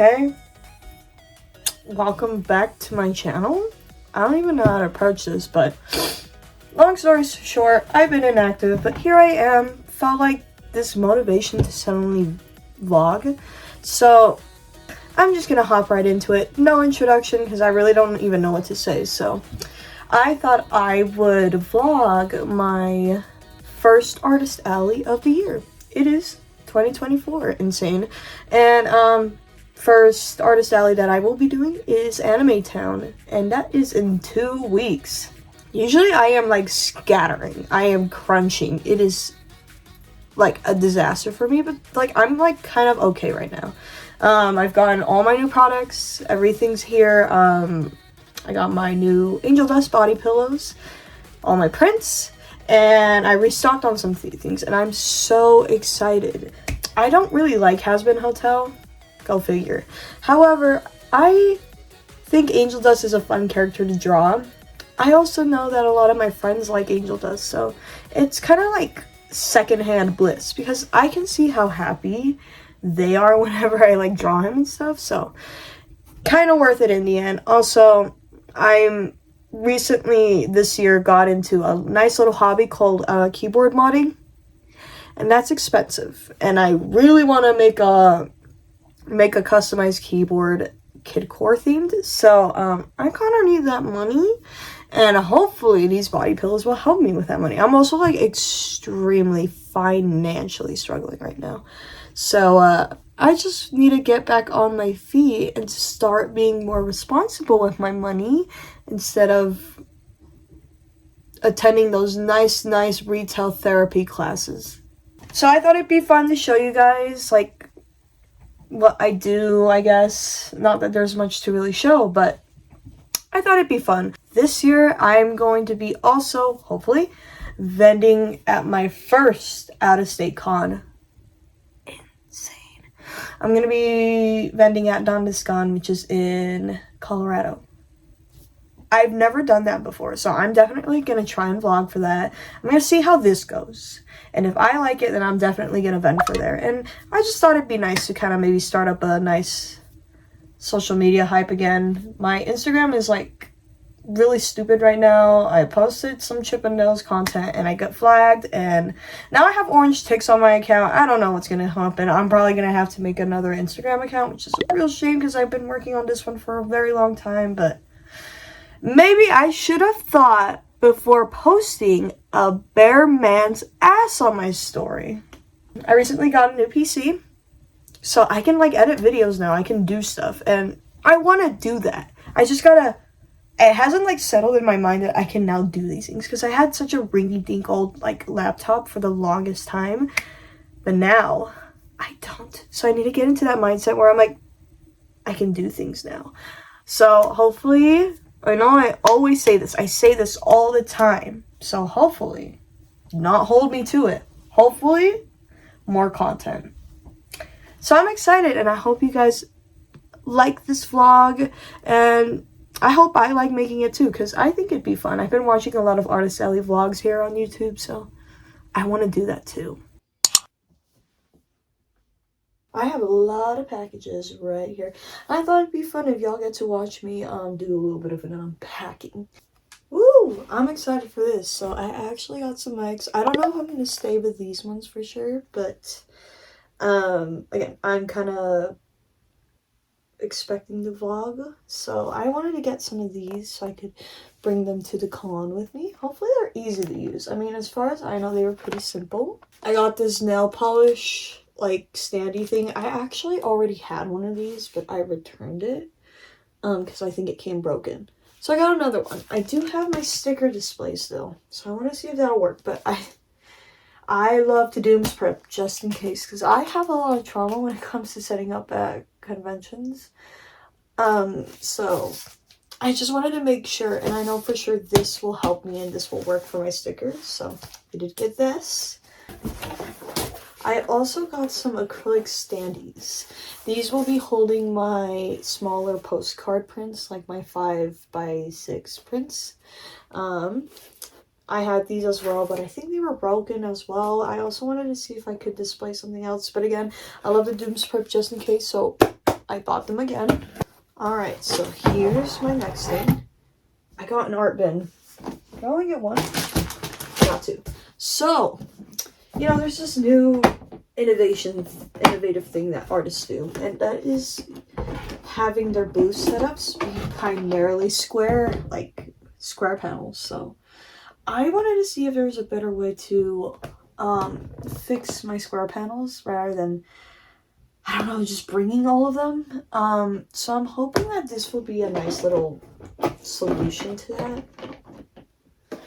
Okay, welcome back to my channel. I don't even know how to approach this, but long story short, I've been inactive, but here I am. Felt like this motivation to suddenly vlog, so I'm just gonna hop right into it. No introduction, because I really don't even know what to say. So I thought I would vlog my first artist alley of the year. It is 2024, insane. And first artist alley that I will be doing is Anime Town, and that is in 2 weeks. Usually I am like scattering, I am crunching. It is like a disaster for me, but like I'm like kind of okay right now. I've gotten all my new products, everything's here. I got my new Angel Dust body pillows, all my prints, and I restocked on some things, and I'm so excited. I don't really like Has Been Hotel, go figure. However, I think Angel Dust is a fun character to draw. I also know that a lot of my friends like Angel Dust, so it's kind of like secondhand bliss, because I can see how happy they are whenever I like draw him and stuff, so kind of worth it in the end. Also, I'm recently this year got into a nice little hobby called keyboard modding, and that's expensive, and I really want to make a customized keyboard kid core themed, so I kind of need that money, and hopefully these body pillows will help me with that money. I'm also like extremely financially struggling right now, so I just need to get back on my feet and start being more responsible with my money instead of attending those nice retail therapy classes. So I thought it'd be fun to show you guys like what I do, I guess. Not that there's much to really show, but I thought it'd be fun. This year I'm going to be also, hopefully, vending at my first out-of-state con. Insane. I'm going to be vending at Dondiscon, which is in Colorado. I've never done that before, so I'm definitely going to try and vlog for that. I'm going to see how this goes. And if I like it, then I'm definitely going to vend for there. And I just thought it'd be nice to kind of maybe start up a nice social media hype again. My Instagram is like really stupid right now. I posted some Chip and Dale's content and I got flagged, and now I have orange ticks on my account. I don't know what's going to happen. I'm probably going to have to make another Instagram account, which is a real shame because I've been working on this one for a very long time, but maybe I should have thought before posting a bare man's ass on my story. I recently got a new PC, so I can like edit videos now. I can do stuff, and I want to do that. I just gotta, it hasn't like settled in my mind that I can now do these things, because I had such a rinky-dink old like laptop for the longest time, but now I don't. So I need to get into that mindset where I'm like, I can do things now. So hopefully, I know I always say this. I say this all the time. So hopefully, do not hold me to it. Hopefully, more content. So I'm excited, and I hope you guys like this vlog, and I hope I like making it too, because I think it'd be fun. I've been watching a lot of Artist Alley vlogs here on YouTube, so I want to do that too. I have a lot of packages right here. I thought it'd be fun if y'all get to watch me do a little bit of an unpacking. Woo! I'm excited for this. So I actually got some mics. I don't know if I'm going to stay with these ones for sure, but again, I'm kind of expecting the vlog, so I wanted to get some of these so I could bring them to the con with me. Hopefully they're easy to use. I mean, as far as I know, they were pretty simple. I got this nail polish like standy thing. I actually already had one of these, but I returned it because I think it came broken. So I got another one. I do have my sticker display still, so I want to see if that'll work. But I love to dooms prep just in case, because I have a lot of trauma when it comes to setting up at conventions. So I just wanted to make sure, and I know for sure this will help me and this will work for my stickers. So I did get this. I also got some acrylic standees. These will be holding my smaller postcard prints, like my 5x6 prints. I had these as well, but I think they were broken as well. I also wanted to see if I could display something else, but again, I love the dooms prep just in case, so I bought them again. Alright, so here's my next thing. I got an art bin. Did I only get one? Got two. So, you know, there's this new innovative thing that artists do, and that is having their booth setups be primarily square, like square panels. So I wanted to see if there was a better way to fix my square panels rather than, I don't know, just bringing all of them. So I'm hoping that this will be a nice little solution to that.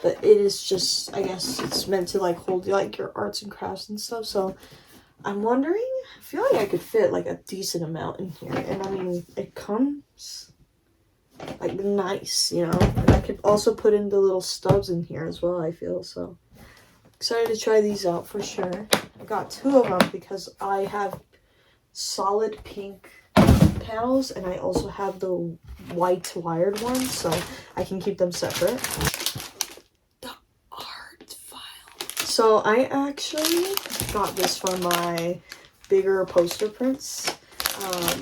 But it is just, I guess it's meant to like hold like your arts and crafts and stuff. So I'm wondering, I feel like I could fit like a decent amount in here. And I mean, it comes like nice, you know. And I could also put in the little stubs in here as well, I feel. So excited to try these out for sure. I got two of them because I have solid pink panels and I also have the white wired ones, so I can keep them separate. So I actually got this for my bigger poster prints.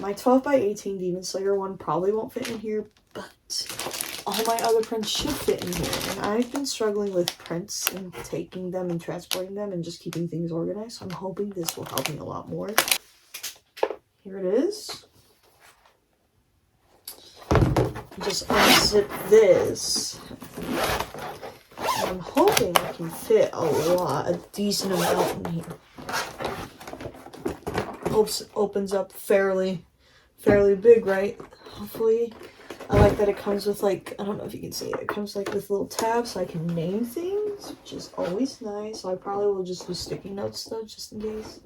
My 12 by 18 Demon Slayer one probably won't fit in here, but all my other prints should fit in here. And I've been struggling with prints and taking them and transporting them and just keeping things organized. So I'm hoping this will help me a lot more. Here it is. Just unzip this. I'm hoping I can fit a decent amount in here. Opens up fairly big, right? Hopefully. I like that it comes with like, I don't know if you can see it. It comes like with little tabs so I can name things, which is always nice. So I probably will just do sticky notes though, just in case.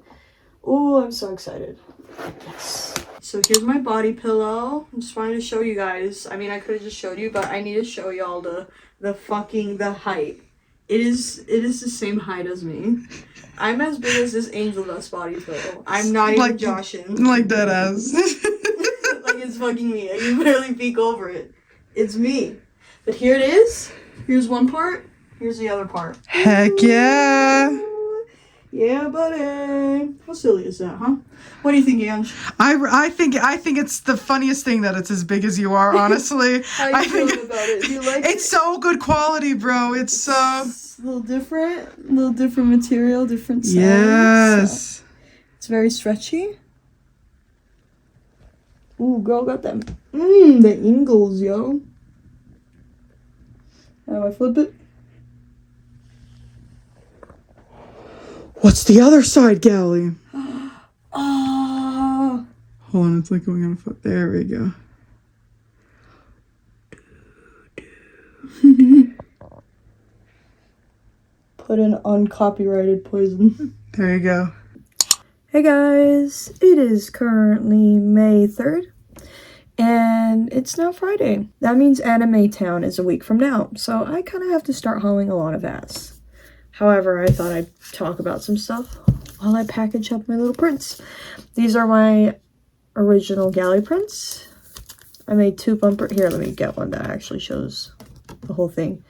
Oh, I'm so excited. Yes. So here's my body pillow. I just wanted to show you guys. I mean, I could have just showed you, but I need to show y'all the height. It is the same height as me. I'm as big as this angel dust body pillow. I'm not even like, joshing. Like that ass. Like it's fucking me. I can barely peek over it. It's me. But here it is. Here's one part. Here's the other part. Heck yeah. Yeah, buddy. How silly is that, huh? What do you think, Ange? I think it's the funniest thing that it's as big as you are, honestly. How you feeling about it? Do you like it? It's so good quality, bro. It's a little different material, different size. Yes. So it's very stretchy. Ooh, girl got them. The ingles, yo. How do I flip it? What's the other side, Gally? Oh. Hold on, it's like going on a foot. There we go. Put in uncopyrighted poison. There you go. Hey guys, it is currently May 3rd, and it's now Friday. That means Anime Town is a week from now, so I kind of have to start hauling a lot of ass. However, I thought I'd talk about some stuff while I package up my little prints. These are my original galley prints. I made two bumper. Here, let me get one that actually shows the whole thing.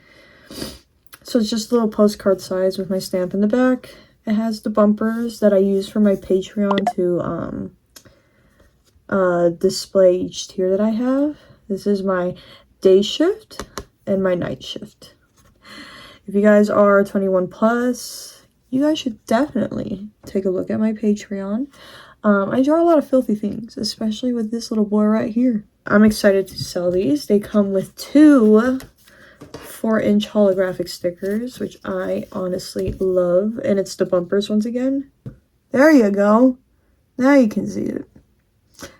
So it's just a little postcard size with my stamp in the back. It has the bumpers that I use for my Patreon to display each tier that I have. This is my day shift and my night shift. If you guys are 21 plus, you guys should definitely take a look at my Patreon. I draw a lot of filthy things, especially with this little boy right here. I'm excited to sell these. They come with two 4-inch holographic stickers, which I honestly love. And it's the bumpers once again. There you go. Now you can see it.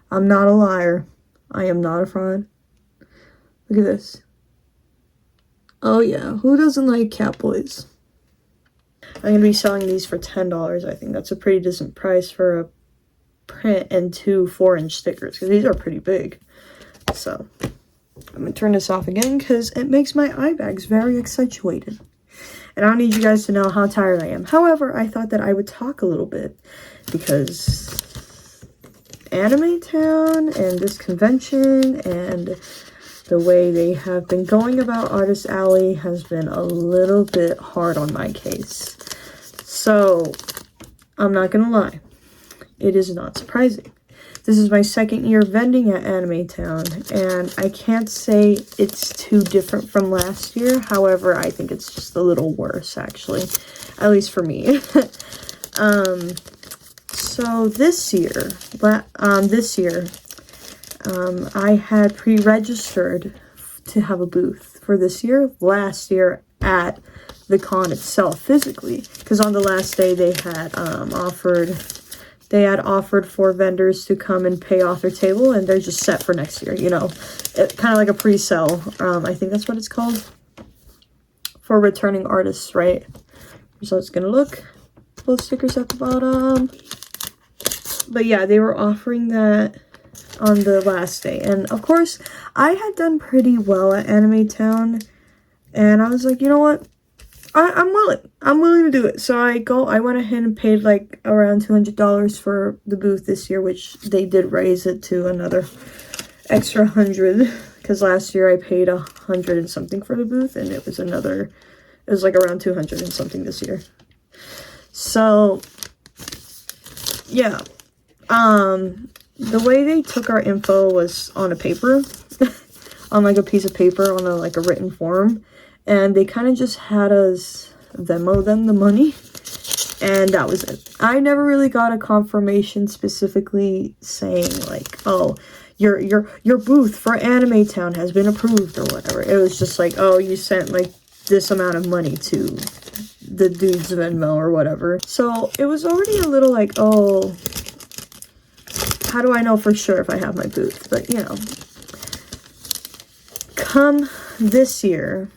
I'm not a liar. I am not a fraud. Look at this. Oh yeah, who doesn't like cat boys? I'm going to be selling these for $10. I think that's a pretty decent price for a print and two 4-inch stickers, because these are pretty big. So, I'm going to turn this off again because it makes my eye bags very accentuated. And I don't need you guys to know how tired I am. However, I thought that I would talk a little bit because Anime Town and this convention and the way they have been going about Artist Alley has been a little bit hard on my case. So, I'm not gonna lie. It is not surprising. This is my second year vending at Anime Town, and I can't say it's too different from last year. However, I think it's just a little worse, actually, at least for me. So this year, I had pre-registered to have a booth for this year. Last year at the con itself, physically, because on the last day they had offered for vendors to come and pay off their table, and they're just set for next year, you know, kind of like a pre-sale. I think that's what it's called for returning artists, right? So it's gonna look, little stickers at the bottom. But yeah, they were offering that on the last day, and of course I had done pretty well at Anime Town, and I was like, you know what, I'm willing to do it. So I went ahead and paid like around $200 for the booth this year, which they did raise it to another extra 100, because last year I paid 100 and something for the booth, and it was like around 200 and something this year. So yeah, the way they took our info was on a paper, on like a piece of paper, on a written form, and they kind of just had us Venmo them the money, and that was it. I never really got a confirmation specifically saying like, oh, your booth for Anime Town has been approved or whatever. It was just like, oh, you sent like this amount of money to the dude's Venmo or whatever. So it was already a little like, oh, how do I know for sure if I have my booth? But you know, come this year,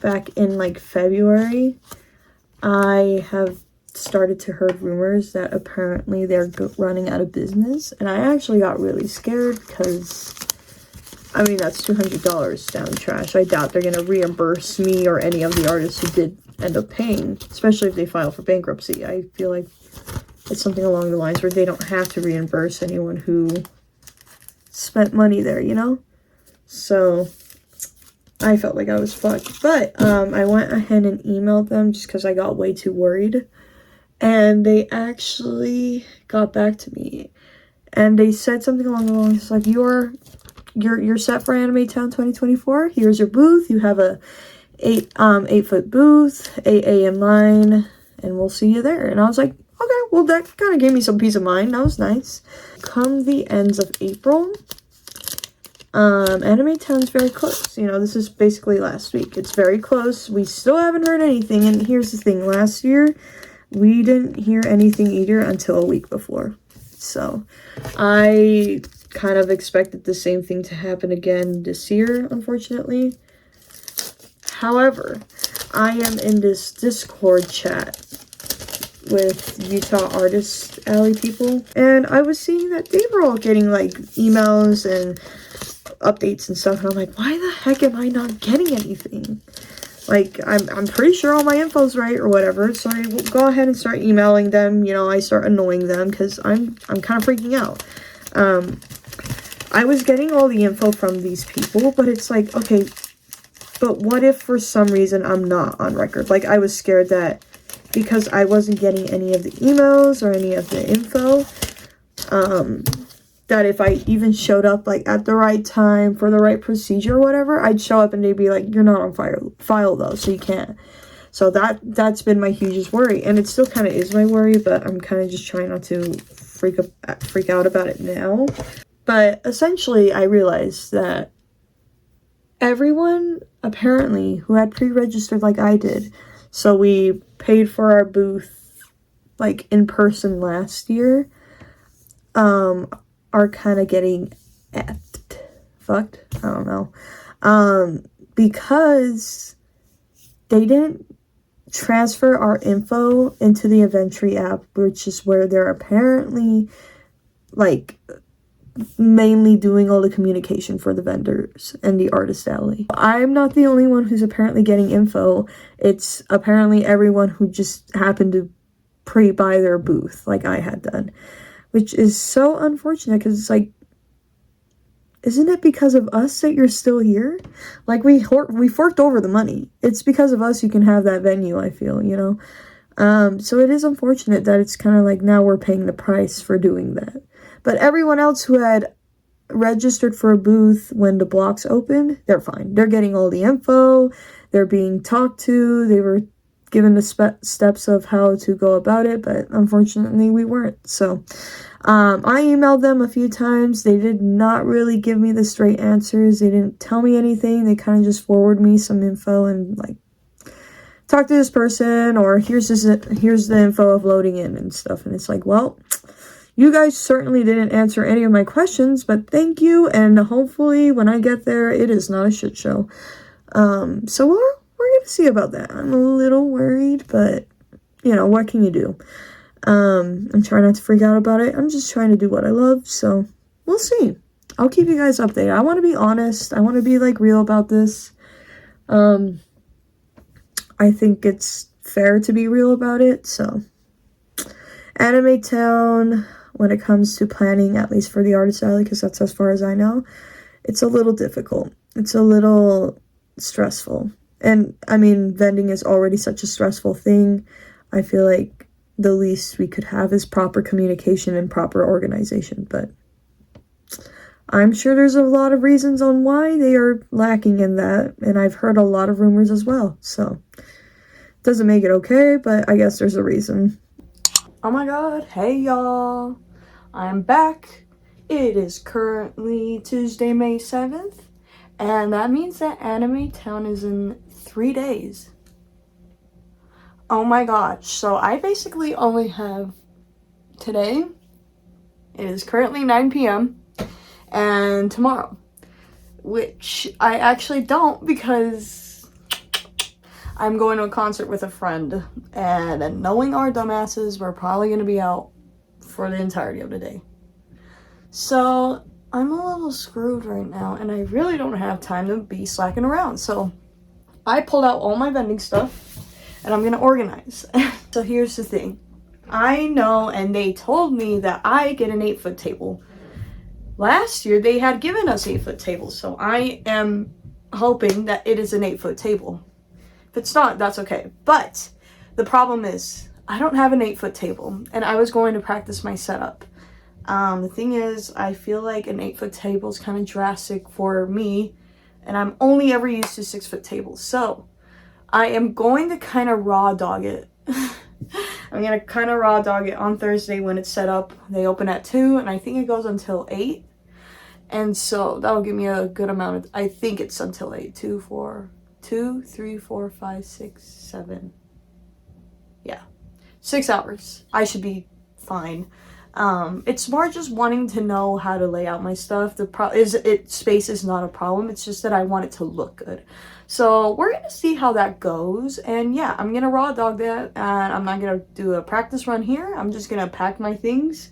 back in like February, I have started to heard rumors that apparently they're running out of business, and I actually got really scared because, I mean, that's $200 down the trash. I doubt they're going to reimburse me or any of the artists who did end up paying, especially if they file for bankruptcy. I feel like it's something along the lines where they don't have to reimburse anyone who spent money there, you know? So I felt like I was fucked. But I went ahead and emailed them just because I got way too worried. And they actually got back to me. And they said something along the lines like, you're set for Anime Town 2024. Here's your booth. You have a 8-foot booth, 8 a.m. line, and we'll see you there. And I was like, okay, well, that kind of gave me some peace of mind. That was nice. Come the ends of April, Anime Town's very close. You know, this is basically last week. It's very close. We still haven't heard anything. And here's the thing. Last year, we didn't hear anything either until a week before. So I kind of expected the same thing to happen again this year, unfortunately. However, I am in this Discord chat with Utah Artist Alley people, and I was seeing that they were all getting like emails and updates and stuff, and I'm like, why the heck am I not getting anything? Like, I'm pretty sure all my info's right or whatever. So I will go ahead and start emailing them. You know, I start annoying them because I'm kind of freaking out. I was getting all the info from these people, but it's like, okay, but what if for some reason I'm not on record? Like, I was scared that because I wasn't getting any of the emails or any of the info, that if I even showed up like at the right time for the right procedure or whatever, I'd show up and they'd be like, you're not on file though, so you can't. So that's been my hugest worry, and it still kind of is my worry, but I'm kind of just trying not to freak out about it now. But essentially, I realized that everyone apparently who had pre-registered like I did, so we paid for our booth like in person last year, are kind of getting fucked, I don't know, because they didn't transfer our info into the Eventry app, which is where they're apparently like mainly doing all the communication for the vendors and the artist alley. I'm not the only one who's apparently getting info. It's apparently everyone who just happened to pre-buy their booth like I had done, which is so unfortunate because it's like, isn't it because of us that you're still here? Like, we forked over the money. It's because of us you can have that venue, I feel, you know? So it is unfortunate that it's kind of like now we're paying the price for doing that. But everyone else who had registered for a booth when the blocks opened, they're fine. They're getting all the info. They're being talked to. They were given the steps of how to go about it, but unfortunately we weren't. So I emailed them a few times. They did not really give me the straight answers. They didn't tell me anything. They kind of just forwarded me some info and like, talk to this person, or here's the info of loading in and stuff. And it's like, well, you guys certainly didn't answer any of my questions, but thank you, and hopefully when I get there it is not a shit show. So we're gonna see about that. I'm a little worried, but you know, what can you do? I'm trying not to freak out about it. I'm just trying to do what I love, so we'll see. I'll keep you guys updated. I want to be honest. I want to be like real about this. I think it's fair to be real about it. So Anime Town, when it comes to planning, at least for the artist alley, because that's as far as I know, it's a little difficult. It's a little stressful. And I mean, vending is already such a stressful thing. I feel like the least we could have is proper communication and proper organization. But I'm sure there's a lot of reasons on why they are lacking in that. And I've heard a lot of rumors as well. So doesn't make it okay, but I guess there's a reason. Oh my god, hey y'all, I'm back. It is currently Tuesday, May 7th, and that means that Anime Town is in 3 days. Oh my gosh, so I basically only have today, it is currently 9 p.m, and tomorrow, which I actually don't because I'm going to a concert with a friend, and knowing our dumbasses, we're probably going to be out for the entirety of the day. So I'm a little screwed right now, and I really don't have time to be slacking around. So I pulled out all my vending stuff, and I'm going to organize. So here's the thing. I know, and they told me that I get an 8-foot table. Last year, they had given us 8-foot tables, so I am hoping that it is an 8-foot table. If it's not, that's okay. But the problem is, I don't have an 8-foot table, and I was going to practice my setup. The thing is, I feel like an 8-foot table is kind of drastic for me, and I'm only ever used to 6-foot tables. So I am going to kind of raw dog it. I'm going to kind of raw dog it on Thursday when it's set up. They open at 2, and I think it goes until 8. And so that'll give me a good amount of, I think it's until 8, 2, 3, 4, 5, 6, 7. Yeah. 6 hours. I should be fine. It's more just wanting to know how to lay out my stuff. Space is not a problem. It's just that I want it to look good. So we're gonna see how that goes. And yeah, I'm gonna raw dog that, and I'm not gonna do a practice run here. I'm just gonna pack my things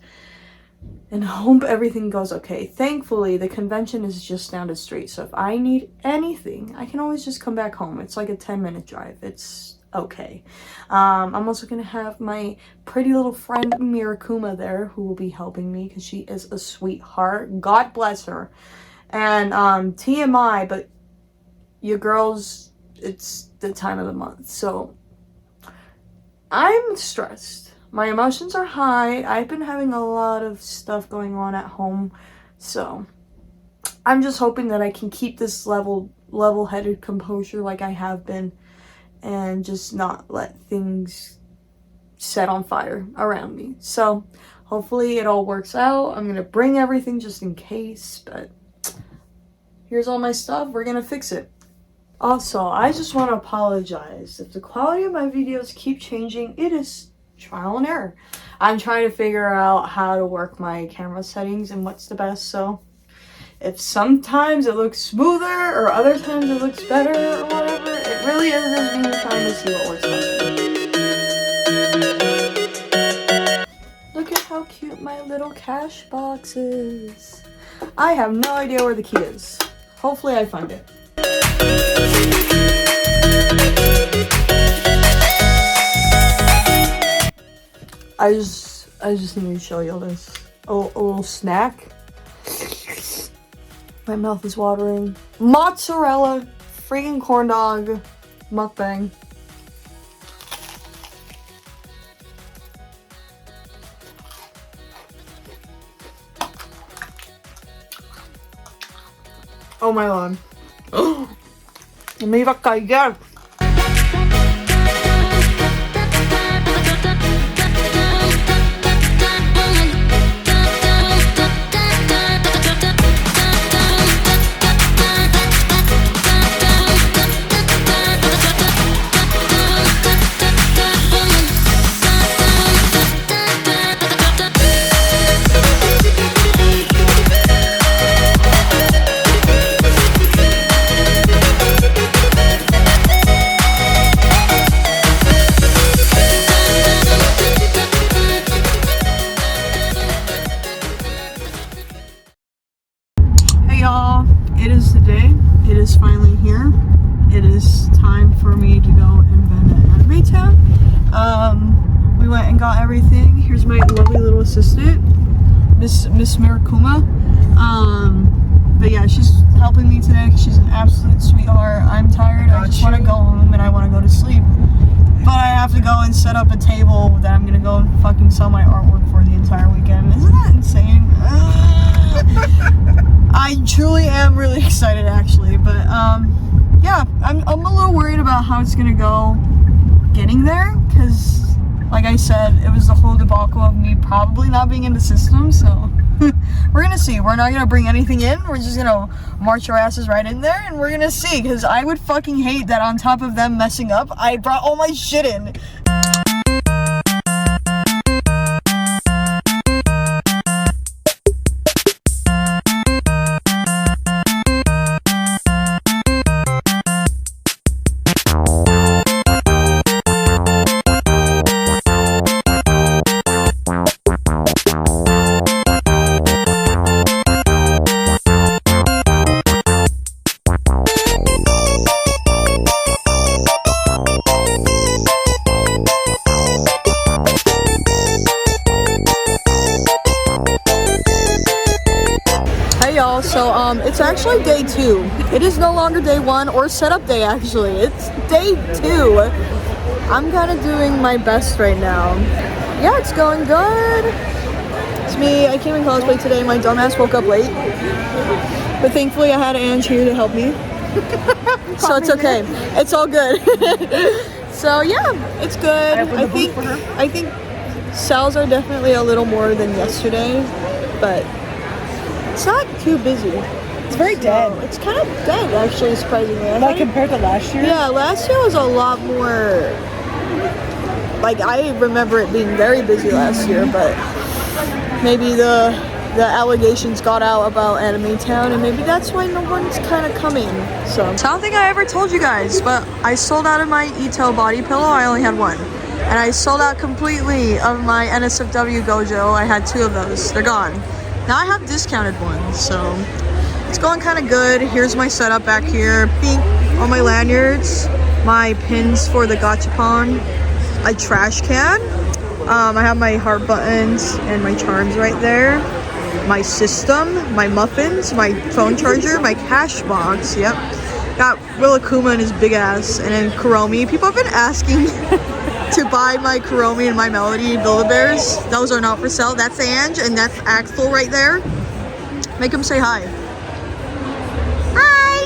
and hope everything goes okay. Thankfully, the convention is just down the street, so if I need anything, I can always just come back home. It's like a 10-minute drive. It's okay. I'm also gonna have my pretty little friend MiraaKuma there, who will be helping me because she is a sweetheart. God bless her. And TMI, but your girls, it's the time of the month, so I'm stressed. My emotions are high. I've been having a lot of stuff going on at home, so I'm just hoping that I can keep this level-headed composure like I have been, and just not let things set on fire around me. So hopefully it all works out. I'm gonna bring everything just in case, but here's all my stuff. We're gonna fix it. Also, I just want to apologize if the quality of my videos keep changing. It is trial and error. I'm trying to figure out how to work my camera settings and what's the best. So if sometimes it looks smoother or other times it looks better or whatever, it really is just me trying to see what works best. Look at how cute my little cash box is. I have no idea where the key is. Hopefully I find it. I just need to show y'all this. A little snack. My mouth is watering. Mozzarella freaking corn dog mukbang. Oh my god. Me iba a callar. Y'all, it is the day. It is finally here. It is time for me to go and vend at retail. We went and got everything. Here's my lovely little assistant, Miss MiraaKuma. But yeah, she's helping me today. She's an absolute sweetheart. I'm tired. I just want to go home and I want to go to sleep. But I have to go and set up a table that I'm gonna go and fucking sell my artwork for the entire weekend. Isn't that insane? I truly am really excited actually, but yeah, I'm a little worried about how it's gonna go getting there, because like I said, it was the whole debacle of me probably not being in the system, so we're gonna see. We're not gonna bring anything in, we're just gonna march our asses right in there and we're gonna see, because I would fucking hate that on top of them messing up, I brought all my shit in. So it's actually day 2. It is no longer day 1 or setup day actually. It's day 2. I'm kind of doing my best right now. Yeah, it's going good. It's me. I came in cosplay today. My dumbass woke up late. But thankfully I had Ange here to help me. So it's okay. It's all good. So yeah, it's good. I think sales are definitely a little more than yesterday, but it's not too busy. It's very dead. It's kind of dead, actually, surprisingly. Like compared to last year? Yeah, last year was a lot more... Like, I remember it being very busy last year, but maybe the allegations got out about Anime Town, and maybe that's why no one's kind of coming. So I don't think I ever told you guys, but I sold out of my Ito body pillow. I only had one. And I sold out completely of my NSFW Gojo. I had 2 of those. They're gone. Now I have discounted ones, so it's going kind of good. Here's my setup back here. Pink on my lanyards, my pins for the gachapon, a trash can. I have my heart buttons and my charms right there. My system, my muffins, my phone charger, my cash box. Yep. Got MiraaKuma and his big ass, and then Kuromi. People have been asking to buy my Kuromi and my Melody Build-A-Bears. Those are not for sale. That's Ange and that's Axel right there. Make him say hi. Hi!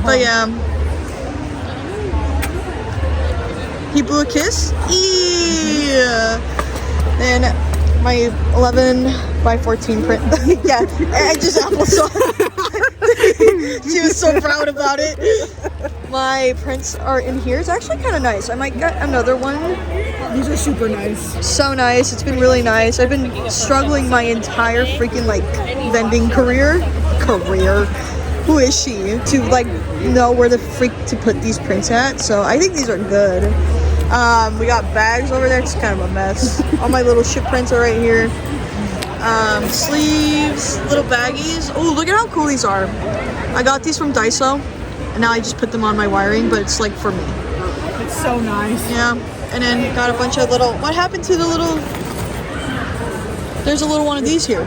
But yeah. He blew a kiss. Yeah. Then my 11 by 14 print. Yeah, I just applesauce. She was so proud about it. My prints are in here. It's actually kind of nice. I might get another one. These are super nice. So nice. It's been really nice. I've been struggling my entire freaking like vending career. Who is she? To like know where the freak to put these prints at. So I think these are good. We got bags over there. It's kind of a mess. All my little ship prints are right here. Sleeves, little baggies. Oh, look at how cool these are. I got these from Daiso, and now I just put them on my wiring, but it's like for me. It's so nice. Yeah, and then got a bunch of little, what happened to the little, there's a little one of these here.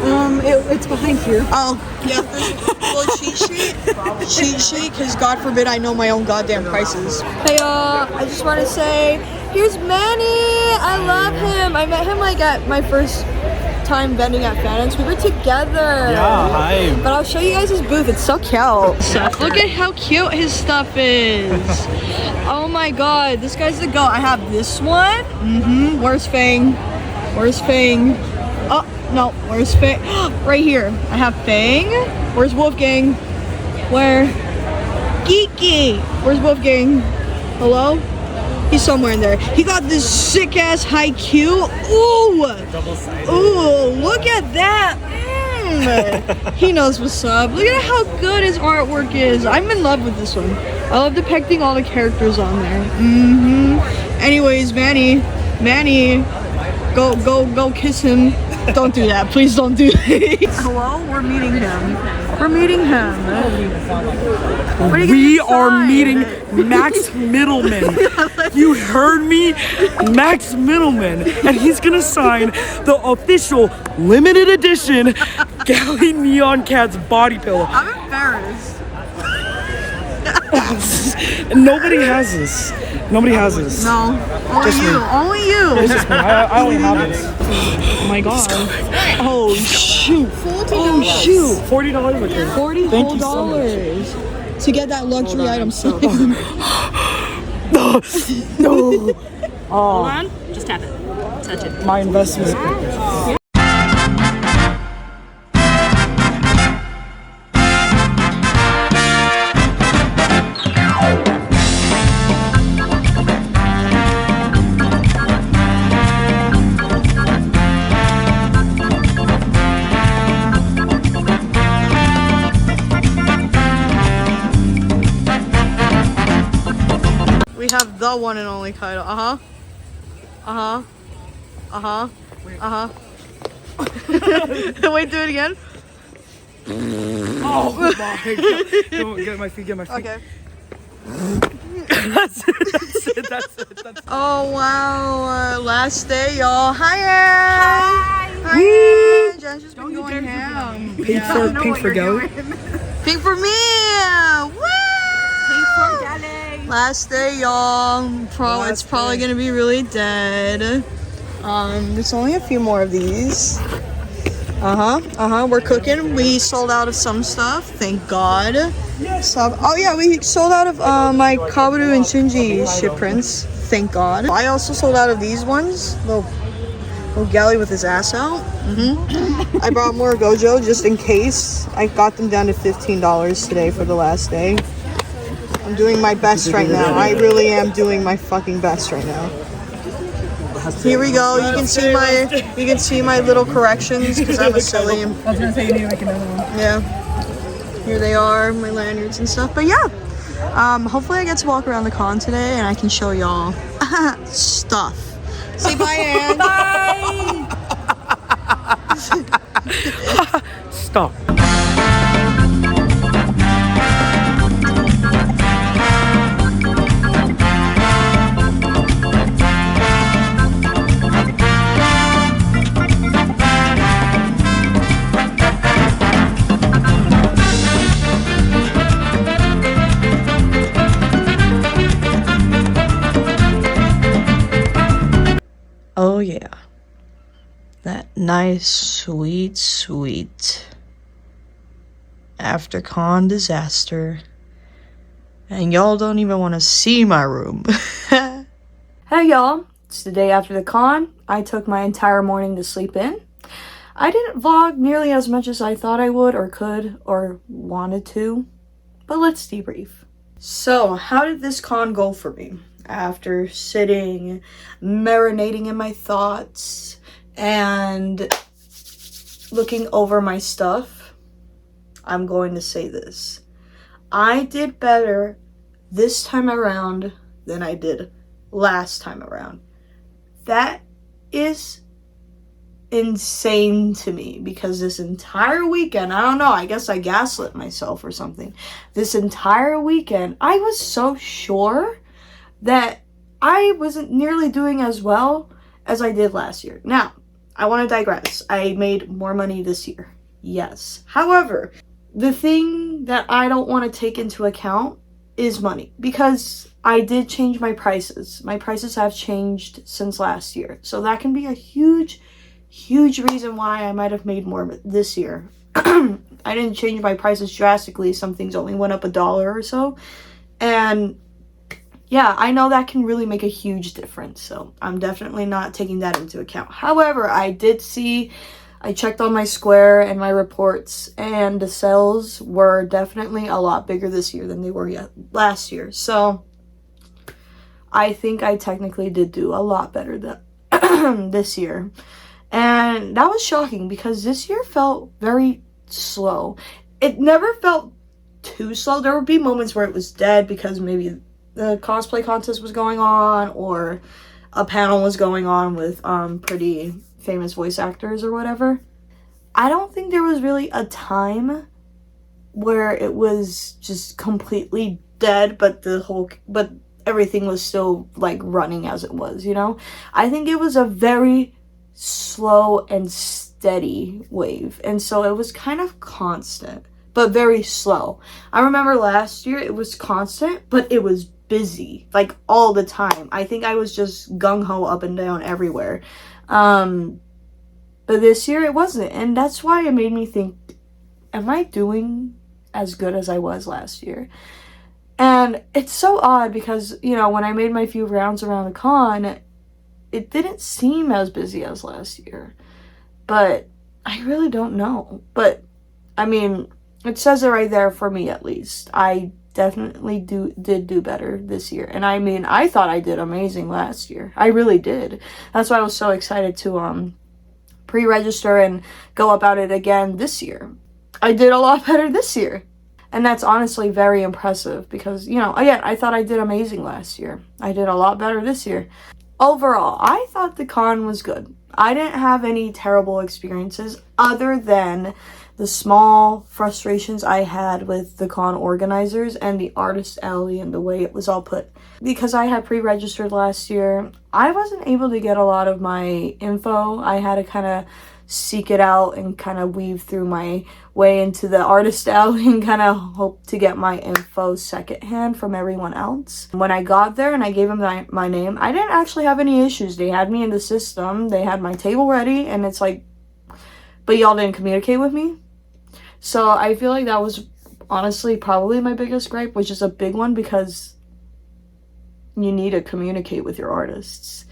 It's behind here. Oh, yeah, there's a little cheat sheet, because God forbid I know my own goddamn prices. Hey y'all, I just want to say, here's Manny. I love him. I met him like at my first time vending at Fannin's. We were together. Yeah, hi. But I'll show you guys his booth. It's so cute. Look at how cute his stuff is. Oh my god, this guy's the goat. I have this one. Where's Fang? Where's Fang? Oh, no, where's Fang? Right here. I have Fang. Where's Wolfgang? Where? Geeky. Where's Wolfgang? Hello? He's somewhere in there. He got this sick ass high Q. Ooh! Double-sided. Ooh, look at that. He knows what's up. Look at how good his artwork is. I'm in love with this one. I love depicting all the characters on there. Anyways, Manny, go kiss him. Don't do that. Please don't do that. Hello? We're meeting him. We're meeting him. We are meeting Max Middleman. You heard me? Max Middleman. And he's gonna sign the official limited edition Galley Neon Cats body pillow. I'm embarrassed. Nobody has this. Nobody has this. No. Only Just me. you. Only you. It's just me. I only have this. Oh my god. Oh shoot. Oh shoot. $40 with you. $40 Thank whole you so much. dollars to get that luxury item signed. No. Hold on. Just tap it. Touch it. My investment. We have the one and only Kaido. Wait, do it again. Oh my god. Get my feet, Okay. That's it. Oh wow. Last day, y'all. Hi, Ann. Hi. Jen's just been going ham. Pink for goat. Pink for me. Woo! Last day, y'all. It's probably gonna be really dead. There's only a few more of these. We're cooking. We sold out of some stuff, thank God. Oh yeah, we sold out of my Kaworu and Shinji ship prints, thank God. I also sold out of these ones. Little galley with his ass out. I brought more Gojo just in case. I got them down to $15 today for the last day. I'm doing my best right now. I really am doing my fucking best right now. Here we go. You can see my little corrections because I'm a silly. I was gonna say you need to make another one. Yeah. Here they are, my lanyards and stuff. But yeah. Hopefully I get to walk around the con today and I can show y'all stuff. Say bye, Ann. Bye. Stop. Oh yeah. That nice, sweet after con disaster. And y'all don't even want to see my room. Hey y'all, it's the day after the con. I took my entire morning to sleep in. I didn't vlog nearly as much as I thought I would or could or wanted to, but let's debrief. So, how did this con go for me? After sitting, marinating in my thoughts, and looking over my stuff, I'm going to say this. I did better this time around than I did last time around. That is insane to me because this entire weekend, I don't know, I guess I gaslit myself or something. This entire weekend, I was so sure that I wasn't nearly doing as well as I did last year. Now, I want to digress. I made more money this year. Yes. However, the thing that I don't want to take into account is money because I did change my prices. My prices have changed since last year. So that can be a huge huge reason why I might have made more this year. I didn't change my prices drastically. Some things only went up $1 or so. And yeah, I know that can really make a huge difference. So I'm definitely not taking that into account. However, I checked on my Square and my reports, and the sales were definitely a lot bigger this year than they were last year. So I think I technically did do a lot better this year. And that was shocking because this year felt very slow. It never felt too slow. There would be moments where it was dead because maybe the cosplay contest was going on or a panel was going on with pretty famous voice actors or whatever. I don't think there was really a time where it was just completely dead, but everything was still like running as it was, you know? I think it was a very slow and steady wave, and so it was kind of constant but very slow. I remember last year it was constant, but it was busy like all the time. I think I was just gung-ho up and down everywhere, but this year it wasn't, and that's why it made me think, am I doing as good as I was last year? And it's so odd because, you know, when I made my few rounds around the con, it didn't seem as busy as last year. But I really don't know. But, I mean, it says it right there for me at least. I definitely did do better this year. And I mean, I thought I did amazing last year. I really did. That's why I was so excited to pre-register and go about it again this year. I did a lot better this year. And that's honestly very impressive because, you know, again, I thought I did amazing last year. I did a lot better this year. Overall, I thought the con was good. I didn't have any terrible experiences other than the small frustrations I had with the con organizers and the artist alley and the way it was all put. Because I had pre-registered last year, I wasn't able to get a lot of my info. I had to kind of seek it out and kind of weave through my way into the artist alley and kind of hope to get my info secondhand from everyone else. When I got there and I gave them my name, I didn't actually have any issues. They had me in the system. They had my table ready, and it's like, but y'all didn't communicate with me. So I feel like that was honestly probably my biggest gripe, which is a big one because you need to communicate with your artists.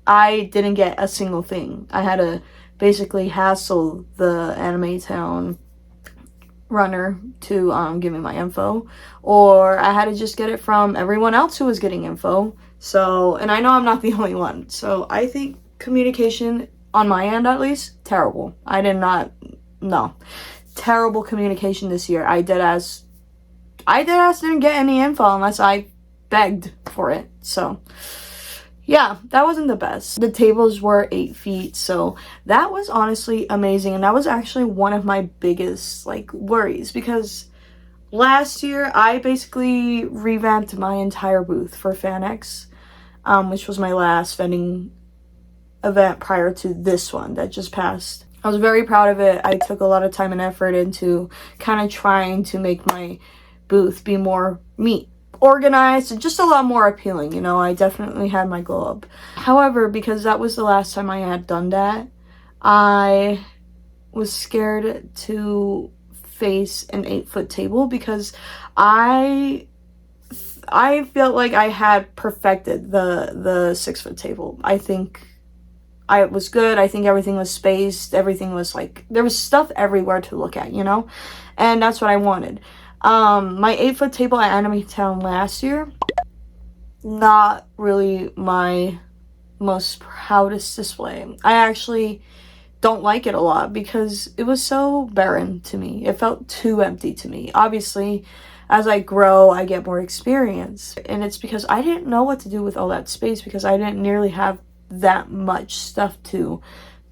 I didn't get a single thing. I had to basically hassle the Anime Town runner to give me my info, or I had to just get it from everyone else who was getting info. So, and I know I'm not the only one. So I think communication on my end, at least, terrible. Terrible communication this year. I deadass didn't get any info unless I begged for it. So yeah, that wasn't the best. The tables were 8 feet, so that was honestly amazing, and that was actually one of my biggest like worries because last year I basically revamped my entire booth for FanX, which was my last vending event prior to this one that just passed. I was very proud of it. I took a lot of time and effort into kind of trying to make my booth be more organized and just a lot more appealing, you know. I definitely had my glow up. However, because that was the last time I had done that, I was scared to face an 8-foot table because I felt like I had perfected the 6-foot table. I think I was good. I think everything was spaced. Everything was like, there was stuff everywhere to look at, you know? And that's what I wanted. My 8-foot table at Anime Town last year, not really my most proudest display. I actually don't like it a lot because it was so barren to me. It felt too empty to me. Obviously, as I grow, I get more experience. And it's because I didn't know what to do with all that space because I didn't nearly have that much stuff to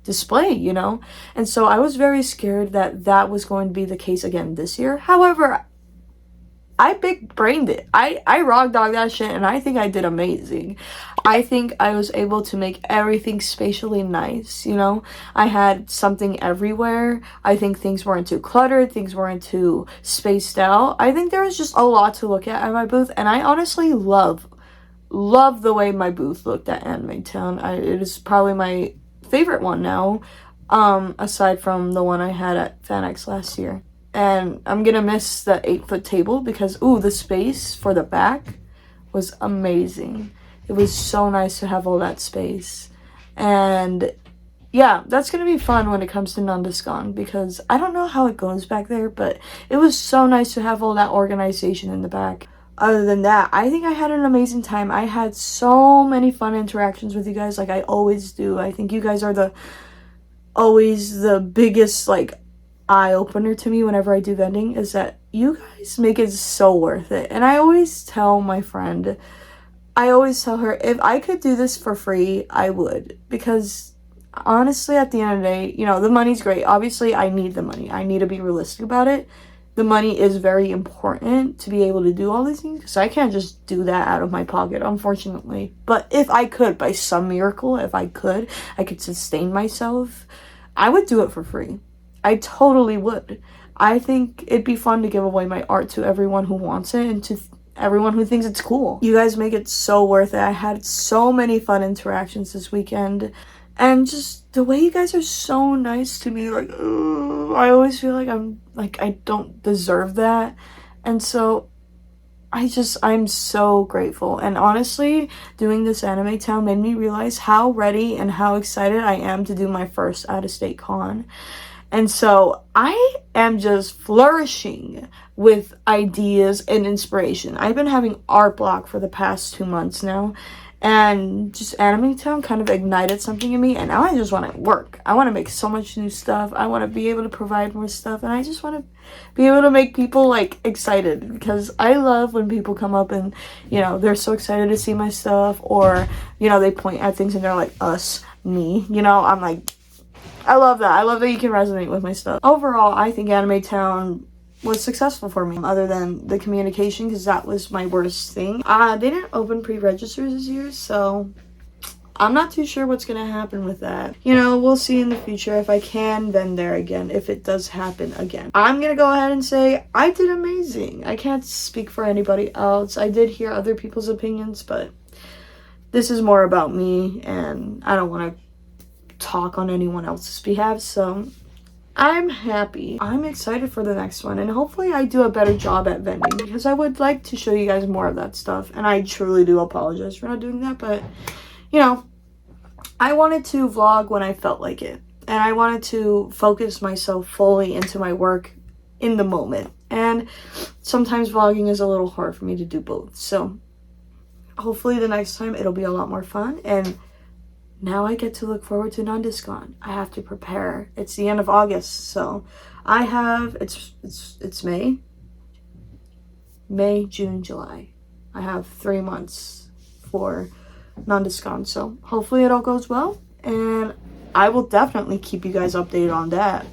display, you know? And so I was very scared that that was going to be the case again this year. However, I big brained it. I rock dog that shit, and I think I did amazing. I think I was able to make everything spatially nice, you know? I had something everywhere. I think things weren't too cluttered, things weren't too spaced out. I think there was just a lot to look at my booth, and I honestly love the way my booth looked at Anime Town. It is probably my favorite one now, aside from the one I had at FanX last year. And I'm gonna miss the 8-foot table because, ooh, the space for the back was amazing. It was so nice to have all that space. And yeah, that's gonna be fun when it comes to Nandeskan because I don't know how it goes back there, but it was so nice to have all that organization in the back. Other than that, I think I had an amazing time. I had so many fun interactions with you guys like I always do. I think you guys are always the biggest like eye-opener to me whenever I do vending, is that you guys make it so worth it. And I always tell my friend, I always tell her, if I could do this for free, I would. Because honestly, at the end of the day, you know, the money's great. Obviously, I need the money. I need to be realistic about it. The money is very important to be able to do all these things. So I can't just do that out of my pocket, unfortunately. But if I could, by some miracle, if I could sustain myself, I would do it for free. I totally would. I think it'd be fun to give away my art to everyone who wants it and to everyone who thinks it's cool. You guys make it so worth it. I had so many fun interactions this weekend. And just the way you guys are so nice to me, like, I always feel like I don't deserve that. And so I'm so grateful. And honestly, doing this Anime Town made me realize how ready and how excited I am to do my first out-of-state con. And so I am just flourishing with ideas and inspiration. I've been having art block for the past 2 months now. And just Anime Town kind of ignited something in me, and now I just want to work. I want to make so much new stuff. I want to be able to provide more stuff, and I just want to be able to make people, like, excited, because I love when people come up and, you know, they're so excited to see my stuff, or, you know, they point at things and they're like, us, me, you know, I'm like, I love that. I love that you can resonate with my stuff. Overall, I think Anime Town was successful for me, other than the communication, because that was my worst thing. They didn't open pre-registers this year, so I'm not too sure what's gonna happen with that. You know, we'll see in the future if I can vend there again, if it does happen again. I'm gonna go ahead and say I did amazing. I can't speak for anybody else. I did hear other people's opinions, but this is more about me, and I don't want to talk on anyone else's behalf, so I'm happy. I'm excited for the next one, and hopefully I do a better job at vending, because I would like to show you guys more of that stuff, and I truly do apologize for not doing that, but, you know, I wanted to vlog when I felt like it, and I wanted to focus myself fully into my work in the moment, and sometimes vlogging is a little hard for me to do both, so hopefully the next time it'll be a lot more fun, and now I get to look forward to Nandeskan. I have to prepare. It's the end of August, so I have, it's May, June, July. I have 3 months for Nandeskan, so hopefully it all goes well, and I will definitely keep you guys updated on that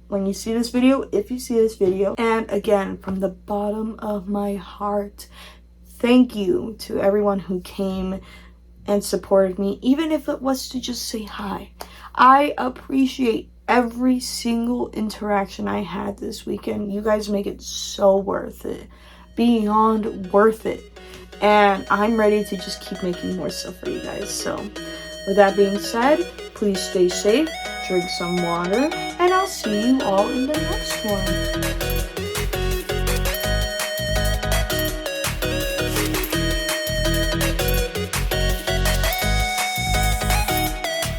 when you see this video, if you see this video. And again, from the bottom of my heart, thank you to everyone who came and supported me, even if it was to just say hi. I appreciate every single interaction I had this weekend. You guys make it so worth it, beyond worth it, and I'm ready to just keep making more stuff for you guys. So with that being said, please stay safe, drink some water, and I'll see you all in the next one.